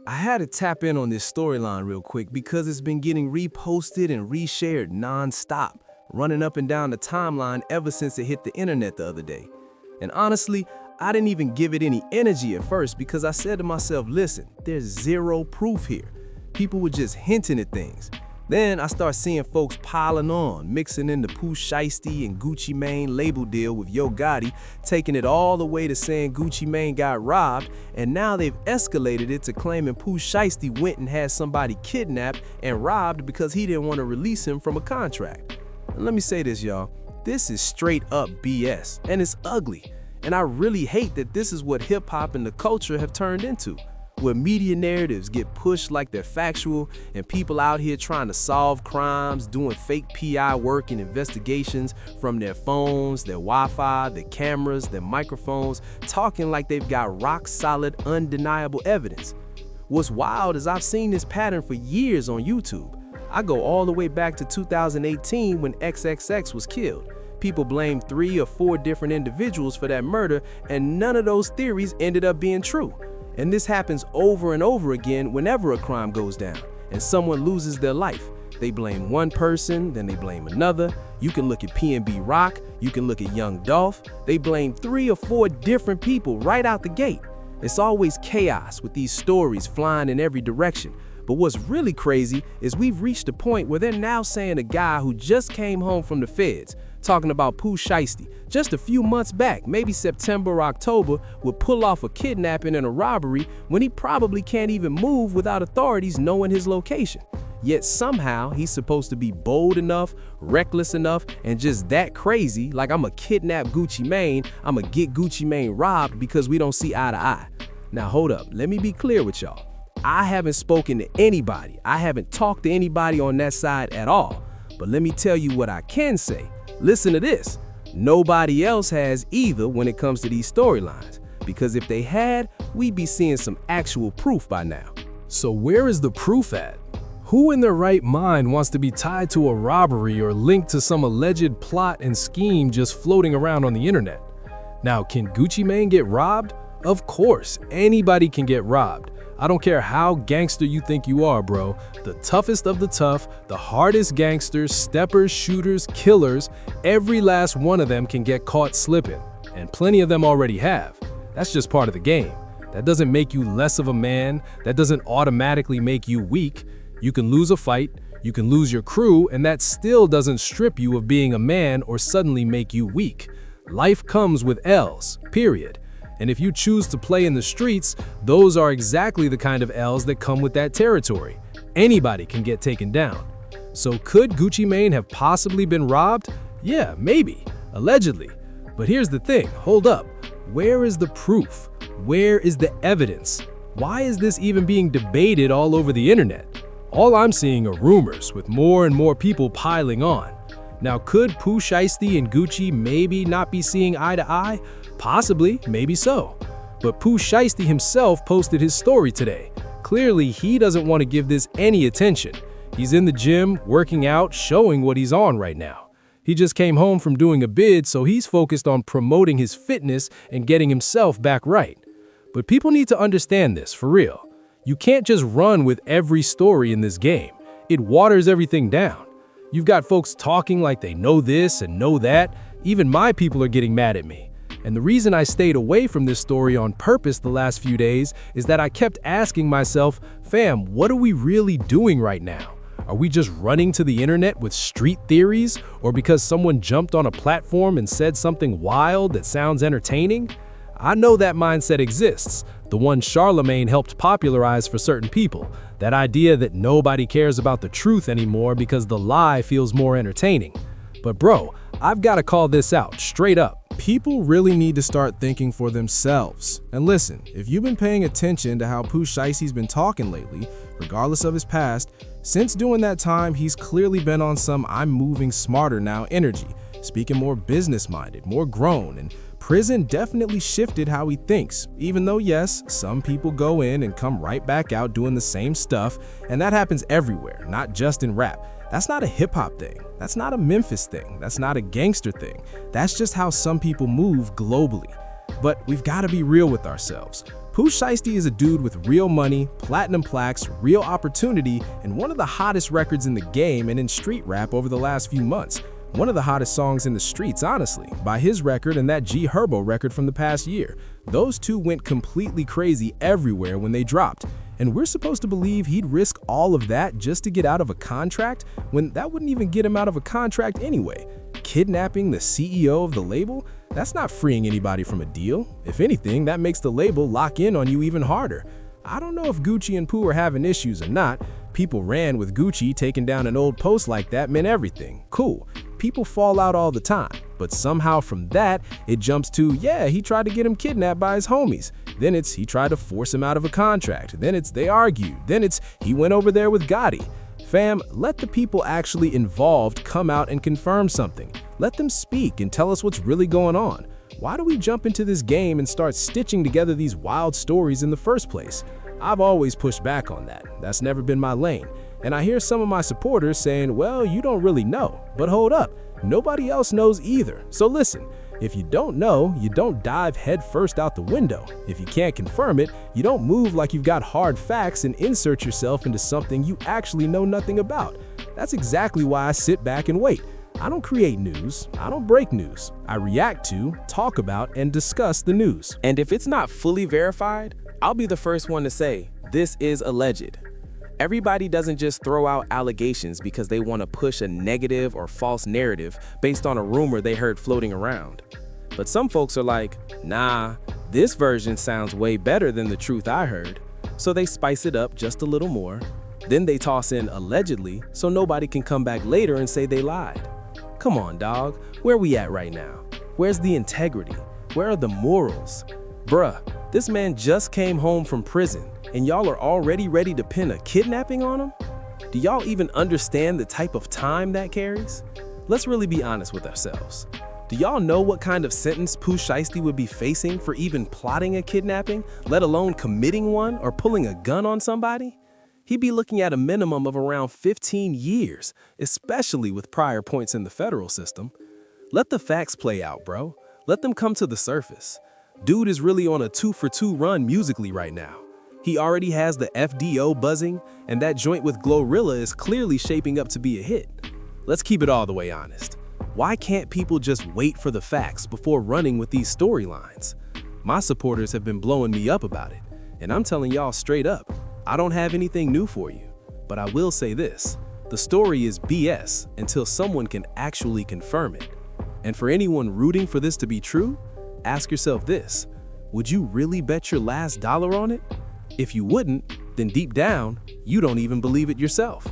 I had to tap in on this storyline real quick because it's been getting reposted and reshared non-stop, running up and down the timeline ever since it hit the internet the other day. And honestly, I didn't even give it any energy at first because I said to myself, listen, there's zero proof here. People were just hinting at things. Then I start seeing folks piling on, mixing in the POOH SHIESTY and Gucci Mane label deal with Yo Gotti, taking it all the way to saying Gucci Mane got robbed, and now they've escalated it to claiming POOH SHIESTY went and had somebody kidnapped and robbed because he didn't want to release him from a contract. And let me say this, y'all, this is straight up BS, and it's ugly. And I really hate that this is what hip-hop and the culture have turned into, where media narratives get pushed like they're factual and people out here trying to solve crimes, doing fake PI work and investigations from their phones, their Wi-Fi, their cameras, their microphones, talking like they've got rock-solid, undeniable evidence. What's wild is I've seen this pattern for years on YouTube. I go all the way back to 2018 when XXX was killed. People blame 3 or 4 different individuals for that murder, and none of those theories ended up being true. And this happens over and over again whenever a crime goes down and someone loses their life. They blame one person, then they blame another. You can look at PNB Rock, you can look at Young Dolph. They blame 3 or 4 different people right out the gate. It's always chaos with these stories flying in every direction. But what's really crazy is we've reached a point where they're now saying a guy who just came home from the feds, talking about POOH SHIESTY, just a few months back, maybe September or October, would pull off a kidnapping and a robbery when he probably can't even move without authorities knowing his location. Yet somehow he's supposed to be bold enough, reckless enough, and just that crazy, like I'ma kidnap Gucci Mane, I'ma get Gucci Mane robbed because we don't see eye to eye. Now hold up, let me be clear with y'all. I haven't spoken to anybody, I haven't talked to anybody on that side at all. But let me tell you what I can say. Listen to this. Nobody else has either when it comes to these storylines, because if they had, we'd be seeing some actual proof by now. So where is the proof at? Who in their right mind wants to be tied to a robbery or linked to some alleged plot and scheme just floating around on the internet? Now, can Gucci Mane get robbed? Of course, anybody can get robbed. I don't care how gangster you think you are, bro. The toughest of the tough, the hardest gangsters, steppers, shooters, killers, every last one of them can get caught slipping. And plenty of them already have. That's just part of the game. That doesn't make you less of a man. That doesn't automatically make you weak. You can lose a fight, you can lose your crew, and that still doesn't strip you of being a man or suddenly make you weak. Life comes with L's, period. And if you choose to play in the streets, those are exactly the kind of L's that come with that territory. Anybody can get taken down. So could Gucci Mane have possibly been robbed? Yeah, maybe, allegedly. But here's the thing, hold up. Where is the proof? Where is the evidence? Why is this even being debated all over the internet? All I'm seeing are rumors, with more and more people piling on. Now, could POOH SHIESTY and Gucci maybe not be seeing eye to eye? Possibly, maybe so. But POOH SHIESTY himself posted his story today. Clearly, he doesn't want to give this any attention. He's in the gym, working out, showing what he's on right now. He just came home from doing a bid, so he's focused on promoting his fitness and getting himself back right. But people need to understand this, for real. You can't just run with every story in this game. It waters everything down. You've got folks talking like they know this and know that. Even my people are getting mad at me. And the reason I stayed away from this story on purpose the last few days is that I kept asking myself, fam, what are we really doing right now? Are we just running to the internet with street theories? Or because someone jumped on a platform and said something wild that sounds entertaining? I know that mindset exists, the one Charlemagne helped popularize for certain people, that idea that nobody cares about the truth anymore because the lie feels more entertaining. But bro, I've got to call this out, straight up. People really need to start thinking for themselves. And listen, if you've been paying attention to how POOH SHIESTY's been talking lately, regardless of his past, since doing that time, he's clearly been on some I'm moving smarter now energy, speaking more business-minded, more grown, and prison definitely shifted how he thinks, even though yes, some people go in and come right back out doing the same stuff, and that happens everywhere, not just in rap. That's not a hip-hop thing, that's not a Memphis thing, that's not a gangster thing. That's just how some people move globally. But we've got to be real with ourselves. POOH Shiesty is a dude with real money, platinum plaques, real opportunity, and one of the hottest records in the game and in street rap over the last few months. One of the hottest songs in the streets, honestly, by his record and that G Herbo record from the past year. Those two went completely crazy everywhere when they dropped. And we're supposed to believe he'd risk all of that just to get out of a contract when that wouldn't even get him out of a contract anyway. Kidnapping the CEO of the label? That's not freeing anybody from a deal. If anything, that makes the label lock in on you even harder. I don't know if Gucci and Pooh are having issues or not. People ran with Gucci. Taking down an old post like that meant everything. Cool. People fall out all the time. But somehow from that, it jumps to, yeah, he tried to get him kidnapped by his homies. Then it's he tried to force him out of a contract. Then it's they argued. Then it's he went over there with Gotti. Fam, let the people actually involved come out and confirm something. Let them speak and tell us what's really going on. Why do we jump into this game and start stitching together these wild stories in the first place? I've always pushed back on that. That's never been my lane. And I hear some of my supporters saying, well, you don't really know. But hold up, nobody else knows either. So listen, if you don't know, you don't dive headfirst out the window. If you can't confirm it, you don't move like you've got hard facts and insert yourself into something you actually know nothing about. That's exactly why I sit back and wait. I don't create news. I don't break news. I react to, talk about, and discuss the news. And if it's not fully verified, I'll be the first one to say, this is alleged. Everybody doesn't just throw out allegations because they want to push a negative or false narrative based on a rumor they heard floating around. But some folks are like, nah, this version sounds way better than the truth I heard. So they spice it up just a little more. Then they toss in allegedly so nobody can come back later and say they lied. Come on, dog, where we at right now? Where's the integrity? Where are the morals? Bruh, this man just came home from prison and y'all are already ready to pin a kidnapping on him? Do y'all even understand the type of time that carries? Let's really be honest with ourselves. Do y'all know what kind of sentence POOH Shiesty would be facing for even plotting a kidnapping, let alone committing one or pulling a gun on somebody? He'd be looking at a minimum of around 15 years, especially with prior points in the federal system. Let the facts play out, bro. Let them come to the surface. Dude is really on a 2-for-2 run musically right now. He already has the FDO buzzing, and that joint with Glorilla is clearly shaping up to be a hit. Let's keep it all the way honest. Why can't people just wait for the facts before running with these storylines? My supporters have been blowing me up about it, and I'm telling y'all straight up, I don't have anything new for you. But I will say this, the story is BS until someone can actually confirm it. And for anyone rooting for this to be true, ask yourself this, would you really bet your last dollar on it? If you wouldn't, then deep down, you don't even believe it yourself.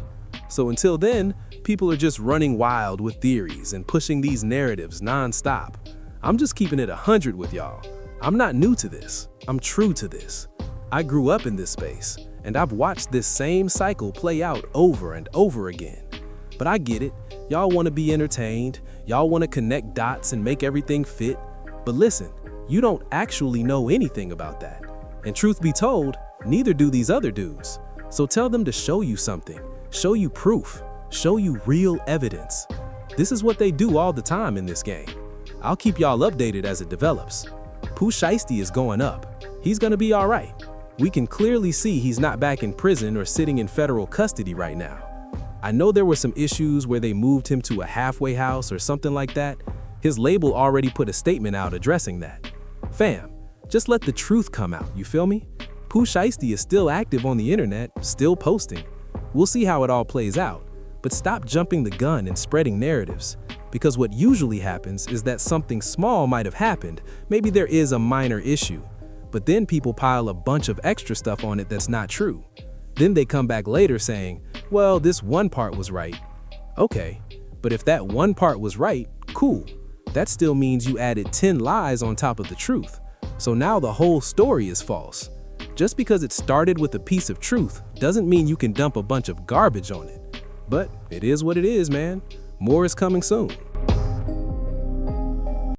So until then, people are just running wild with theories and pushing these narratives nonstop. I'm just keeping it 100 with y'all. I'm not new to this. I'm true to this. I grew up in this space, and I've watched this same cycle play out over and over again. But I get it. Y'all want to be entertained. Y'all want to connect dots and make everything fit. But listen, you don't actually know anything about that. And truth be told, neither do these other dudes. So tell them to show you something, show you proof, show you real evidence. This is what they do all the time in this game. I'll keep y'all updated as it develops. POOH Shiesty is going up. He's gonna be all right. We can clearly see he's not back in prison or sitting in federal custody right now. I know there were some issues where they moved him to a halfway house or something like that. His label already put a statement out addressing that. Fam, just let the truth come out, you feel me? POOH Shiesty is still active on the internet, still posting. We'll see how it all plays out, but stop jumping the gun and spreading narratives. Because what usually happens is that something small might have happened, maybe there is a minor issue, but then people pile a bunch of extra stuff on it that's not true. Then they come back later saying, well, this one part was right. Okay, but if that one part was right, cool. That still means you added 10 lies on top of the truth. So now the whole story is false. Just because it started with a piece of truth doesn't mean you can dump a bunch of garbage on it. But it is what it is, man. More is coming soon.